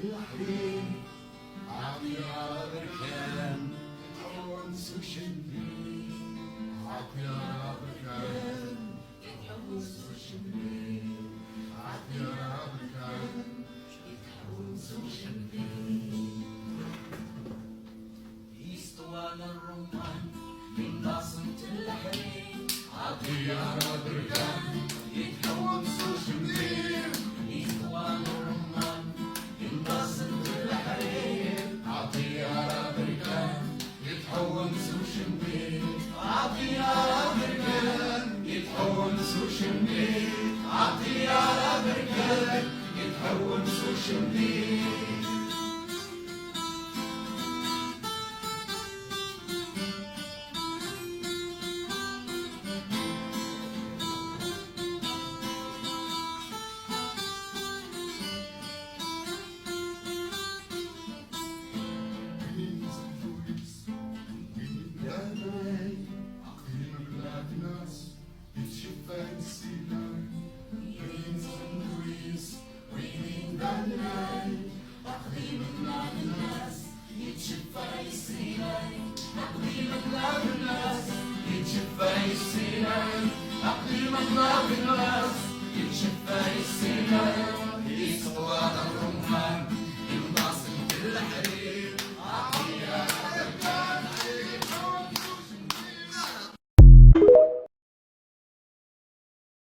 الحريم عطيا بركان يتحول سوشنبي عطيا بركان يتحول سوشنبي عطيا بركان يتحول سوشنبي يستوى الرمان من ناصمة الحريم عطيا بركان يتحول سوشنبي يستوى الرمان من ناصمة الحريم عطيا بركان يتحول سوشنبي عطيا بركان يتحول سوشنبي عطيا بركان يتحول سوشنبي